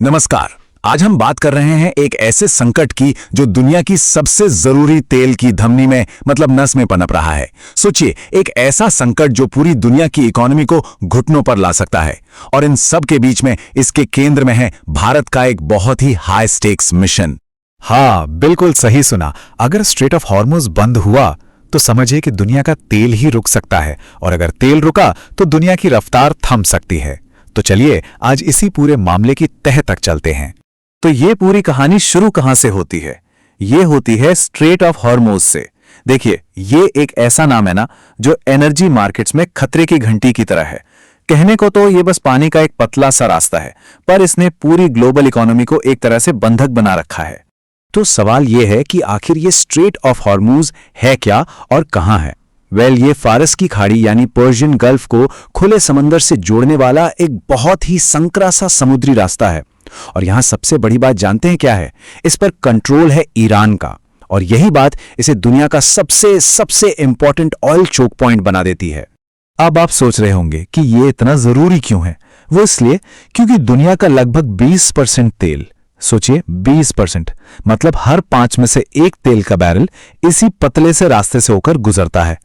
नमस्कार। आज हम बात कर रहे हैं एक ऐसे संकट की जो दुनिया की सबसे जरूरी तेल की धमनी में नस में पनप रहा है। सोचिए, एक ऐसा संकट जो पूरी दुनिया की इकोनॉमी को घुटनों पर ला सकता है, और इन सब के बीच में इसके केंद्र में है भारत का एक बहुत ही हाई स्टेक्स मिशन। हाँ, बिल्कुल सही सुना। अगर स्ट्रेट ऑफ हॉर्मुज बंद हुआ तो समझिए कि दुनिया का तेल ही रुक सकता है, और अगर तेल रुका तो दुनिया की रफ्तार थम सकती है। तो चलिए आज इसी पूरे मामले की तह तक चलते हैं। तो ये पूरी कहानी शुरू कहां से होती है? ये होती है स्ट्रेट ऑफ हॉर्मुज से। देखिए, ये एक ऐसा नाम है ना जो एनर्जी मार्केट्स में खतरे की घंटी की तरह है। कहने को तो ये बस पानी का एक पतला सा रास्ता है, पर इसने पूरी ग्लोबल इकोनॉमी को एक तरह से बंधक बना रखा है। तो सवाल ये है कि आखिर ये स्ट्रेट ऑफ हॉर्मुज है क्या और कहां है? ये फारस की खाड़ी यानी पर्शियन गल्फ को खुले समंदर से जोड़ने वाला एक बहुत ही संकरा सा समुद्री रास्ता है। और यहां सबसे बड़ी बात जानते हैं क्या है? इस पर कंट्रोल है ईरान का, और यही बात इसे दुनिया का सबसे सबसे इंपॉर्टेंट ऑयल चोक पॉइंट बना देती है। अब आप सोच रहे होंगे कि ये इतना जरूरी क्यों है? वो इसलिए क्योंकि दुनिया का लगभग 20% तेल, सोचिए 20%, मतलब हर 5 में से एक तेल का बैरल इसी पतले से रास्ते से होकर गुजरता है।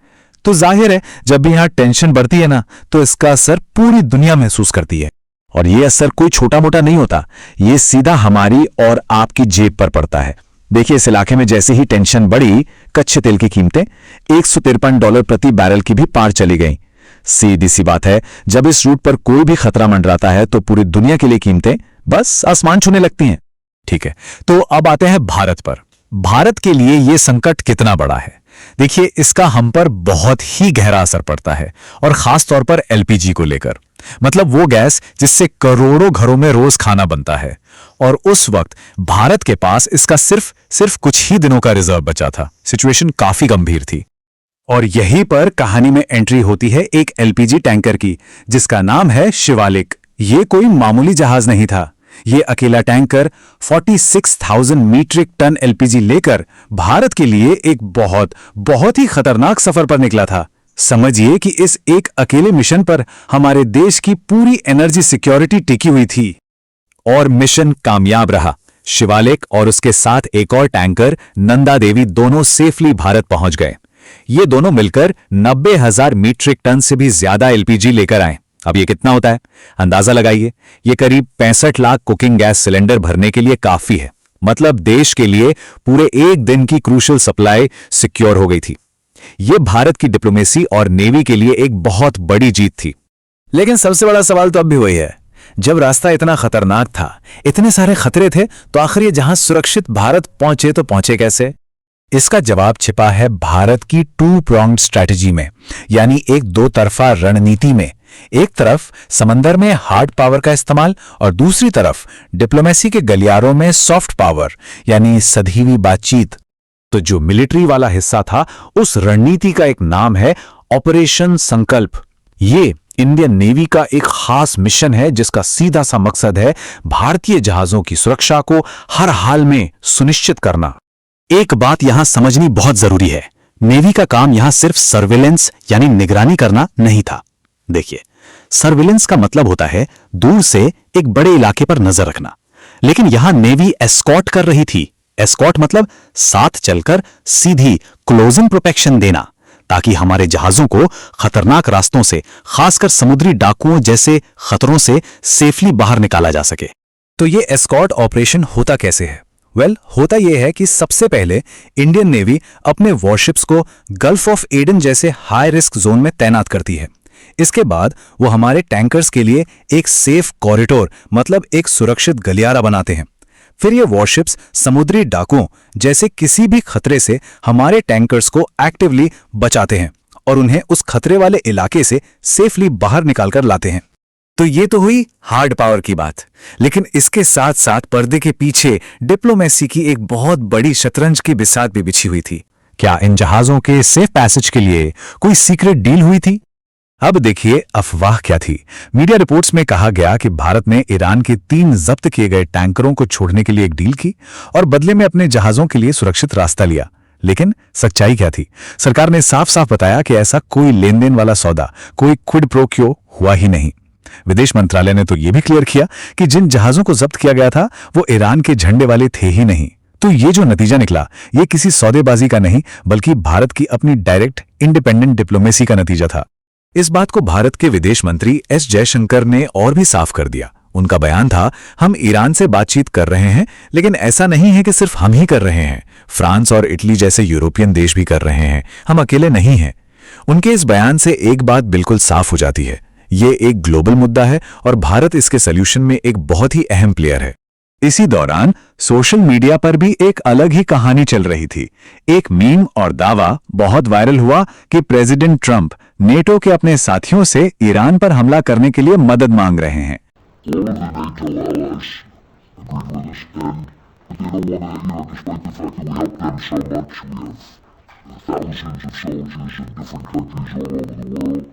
तो जाहिर है जब भी यहां टेंशन बढ़ती है ना, तो इसका असर पूरी दुनिया महसूस करती है। और ये असर कोई छोटा मोटा नहीं होता, ये सीधा हमारी और आपकी जेब पर पड़ता है। देखिए, इस इलाके में जैसे ही टेंशन बढ़ी, कच्चे तेल की कीमतें $153 प्रति बैरल की भी पार चली गईं। सीधी सी बात है, जब इस रूट पर कोई भी खतरा मंडराता है तो पूरी दुनिया के लिए कीमतें बस आसमान छूने लगती हैं। ठीक है, तो अब आते हैं भारत पर। भारत के लिए यह संकट कितना बड़ा है? देखिए, इसका हम पर बहुत ही गहरा असर पड़ता है, और खास तौर पर एलपीजी को लेकर। मतलब वो गैस जिससे करोड़ों घरों में रोज खाना बनता है। और उस वक्त भारत के पास इसका सिर्फ कुछ ही दिनों का रिजर्व बचा था। सिचुएशन काफी गंभीर थी। और यहीं पर कहानी में एंट्री होती है एक एलपीजी टैंकर की, जिसका नाम है शिवालिक। ये कोई मामूली जहाज नहीं था। ये अकेला टैंकर 46,000 मीट्रिक टन एलपीजी लेकर भारत के लिए एक बहुत ही खतरनाक सफर पर निकला था। समझिए कि इस एक अकेले मिशन पर हमारे देश की पूरी एनर्जी सिक्योरिटी टिकी हुई थी। और मिशन कामयाब रहा। शिवालिक और उसके साथ एक और टैंकर नंदा देवी दोनों सेफली भारत पहुंच गए। ये दोनों मिलकर 90,000 मीट्रिक टन से भी ज्यादा एलपीजी लेकर आए। अब ये कितना होता है अंदाजा लगाइए। ये करीब 65 लाख कुकिंग गैस सिलेंडर भरने के लिए काफी है। मतलब देश के लिए पूरे एक दिन की क्रूशियल सप्लाई सिक्योर हो गई थी। ये भारत की डिप्लोमेसी और नेवी के लिए एक बहुत बड़ी जीत थी। लेकिन सबसे बड़ा सवाल तो अब भी वही है, जब रास्ता इतना खतरनाक था, इतने सारे खतरे थे, तो आखिर ये जहां सुरक्षित भारत पहुंचे तो पहुंचे कैसे? इसका जवाब छिपा है भारत की 2-pronged स्ट्रैटेजी में, यानी एक दो तरफा रणनीति में। एक तरफ समंदर में हार्ड पावर का इस्तेमाल, और दूसरी तरफ डिप्लोमेसी के गलियारों में सॉफ्ट पावर, यानी सधी हुई बातचीत। तो जो मिलिट्री वाला हिस्सा था, उस रणनीति का एक नाम है ऑपरेशन संकल्प। ये इंडियन नेवी का एक खास मिशन है, जिसका सीधा सा मकसद है भारतीय जहाजों की सुरक्षा को हर हाल में सुनिश्चित करना। एक बात यहां समझनी बहुत जरूरी है, नेवी का काम यहां सिर्फ सर्विलेंस यानी निगरानी करना नहीं था। देखिए, सर्विलेंस का मतलब होता है दूर से एक बड़े इलाके पर नजर रखना, लेकिन यहां नेवी एस्कॉर्ट कर रही थी। एस्कॉर्ट मतलब साथ चलकर सीधी क्लोजिंग प्रोटेक्शन देना, ताकि हमारे जहाजों को खतरनाक रास्तों से, खासकर समुद्री डाकुओं जैसे खतरों से सेफली बाहर निकाला जा सके। तो ये एस्कॉर्ट ऑपरेशन होता कैसे है? होता यह है कि सबसे पहले इंडियन नेवी अपने वॉरशिप्स को गल्फ ऑफ एडन जैसे हाई रिस्क जोन में तैनात करती है। इसके बाद वो हमारे टैंकर्स के लिए एक सेफ कॉरिडोर, मतलब एक सुरक्षित गलियारा बनाते हैं। फिर ये वॉरशिप्स समुद्री डाकुओं जैसे किसी भी खतरे से हमारे टैंकर्स को एक्टिवली बचाते हैं, और उन्हें उस खतरे वाले इलाके से सेफली बाहर निकालकर लाते हैं। तो ये तो हुई हार्ड पावर की बात, लेकिन इसके साथ साथ पर्दे के पीछे डिप्लोमेसी की एक बहुत बड़ी शतरंज की बिसात भी बिछी हुई थी। क्या इन जहाजों के सेफ पैसेज के लिए कोई सीक्रेट डील हुई थी? अब देखिए अफवाह क्या थी। मीडिया रिपोर्ट्स में कहा गया कि भारत ने ईरान के 3 जब्त किए गए टैंकरों को छोड़ने के लिए एक डील की, और बदले में अपने जहाजों के लिए सुरक्षित रास्ता लिया। लेकिन सच्चाई क्या थी? सरकार ने साफ साफ बताया कि ऐसा कोई लेन देन वाला सौदा, कोई क्विड प्रो क्यो हुआ ही नहीं। विदेश मंत्रालय ने तो यह भी क्लियर किया कि जिन जहाजों को जब्त किया गया था वो ईरान के झंडे वाले थे ही नहीं। तो ये जो नतीजा निकला ये किसी सौदेबाजी का नहीं बल्कि भारत की अपनी डायरेक्ट इंडिपेंडेंट डिप्लोमेसी का नतीजा था। इस बात को भारत के विदेश मंत्री एस जयशंकर ने और भी साफ कर दिया। उनका बयान था, हम ईरान से बातचीत कर रहे हैं, लेकिन ऐसा नहीं है कि सिर्फ हम ही कर रहे हैं, फ्रांस और इटली जैसे यूरोपियन देश भी कर रहे हैं, हम अकेले नहीं हैं। उनके इस बयान से एक बात बिल्कुल साफ हो जाती है, ये एक ग्लोबल मुद्दा है और भारत इसके सॉल्यूशन में एक बहुत ही अहम प्लेयर है। इसी दौरान सोशल मीडिया पर भी एक अलग ही कहानी चल रही थी। एक मीम और दावा बहुत वायरल हुआ कि प्रेसिडेंट ट्रंप नेटो के अपने साथियों से ईरान पर हमला करने के लिए मदद मांग रहे हैं। All of the NATO allies agreed with us, but they don't want to, despite the fact that we help them so much, we have thousands of soldiers in different countries all over the world,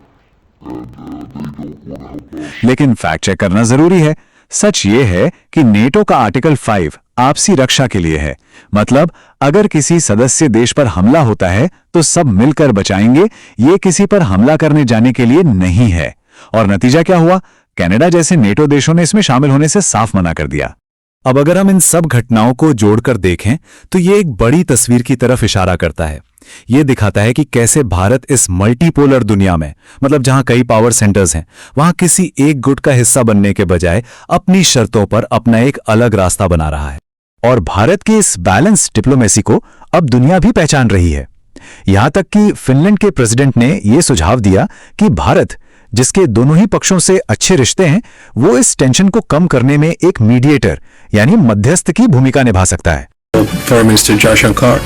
and they don't want to help us. लेकिन fact check करना जरूरी है। सच ये है कि NATO का article 5 आपसी रक्षा के लिए है। मतलब अगर किसी सदस्य देश पर हमला होता है तो सब मिलकर बचाएंगे, ये किसी पर हमला करने जाने के लिए नहीं है। और नतीजा क्या हुआ? कनाडा जैसे नेटो देशों ने इसमें शामिल होने से साफ मना कर दिया। अब अगर हम इन सब घटनाओं को जोड़कर देखें तो ये एक बड़ी तस्वीर की तरफ इशारा करता है। ये दिखाता है कि कैसे भारत इस मल्टीपोलर दुनिया में, मतलब जहां कई पावर सेंटर्स हैं, वहां किसी एक गुट का हिस्सा बनने के बजाय अपनी शर्तों पर अपना एक अलग रास्ता बना रहा है। और भारत की इस बैलेंस डिप्लोमेसी को अब दुनिया भी पहचान रही है। यहां तक कि फिनलैंड के प्रेसिडेंट ने यह सुझाव दिया कि भारत, जिसके दोनों ही पक्षों से अच्छे रिश्ते हैं, वो इस टेंशन को कम करने में एक मीडिएटर यानी मध्यस्थ की भूमिका निभा सकता है। Foreign Minister Jaishankar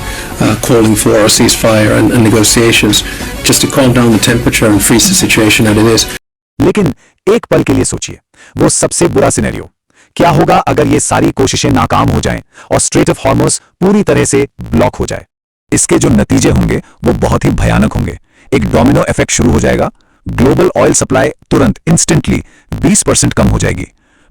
calling for a ceasefire and negotiations just to calm down the temperature and freeze the situation that it is. लेकिन एक पल के लिए सोचिए, वो सबसे बुरा सिनेरियो क्या होगा अगर ये सारी कोशिशें नाकाम हो जाएं और स्ट्रेट ऑफ हॉर्मुज़ पूरी तरह से ब्लॉक हो जाए। इसके जो नतीजे होंगे वो बहुत ही भयानक होंगे। एक डोमिनो इफेक्ट शुरू हो जाएगा। ग्लोबल ऑयल सप्लाई तुरंत इंस्टेंटली 20% कम हो जाएगी।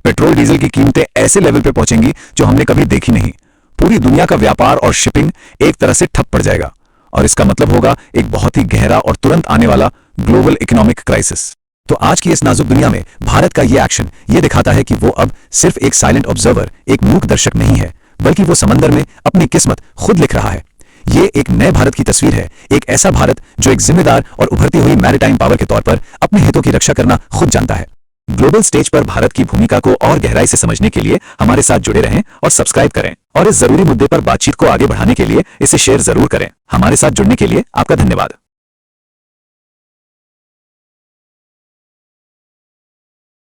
पेट्रोल डीजल की कीमतें ऐसे लेवल पे पहुंचेंगी जो हमने कभी देखी नहीं। पूरी दुनिया का व्यापार और शिपिंग एक तरह से ठप पड़ जाएगा और इसका मतलब होगा एक बहुत ही गहरा और तुरंत आने वाला ग्लोबल इकोनॉमिक क्राइसिस। तो आज की इस नाजुक दुनिया में भारत का यह एक्शन ये दिखाता है कि वो अब सिर्फ एक साइलेंट ऑब्जर्वर, एक मूक दर्शक नहीं है, बल्कि वो समंदर में अपनी किस्मत खुद लिख रहा है। ये एक नए भारत की तस्वीर है, एक ऐसा भारत जो एक जिम्मेदार और उभरती हुई मैरीटाइम पावर के तौर पर अपने हितों की रक्षा करना खुद जानता है। ग्लोबल स्टेज पर भारत की भूमिका को और गहराई से समझने के लिए हमारे साथ जुड़े रहें और सब्सक्राइब करें, और इस जरूरी मुद्दे पर बातचीत को आगे बढ़ाने के लिए इसे शेयर जरूर करें। हमारे साथ जुड़ने के लिए आपका धन्यवाद।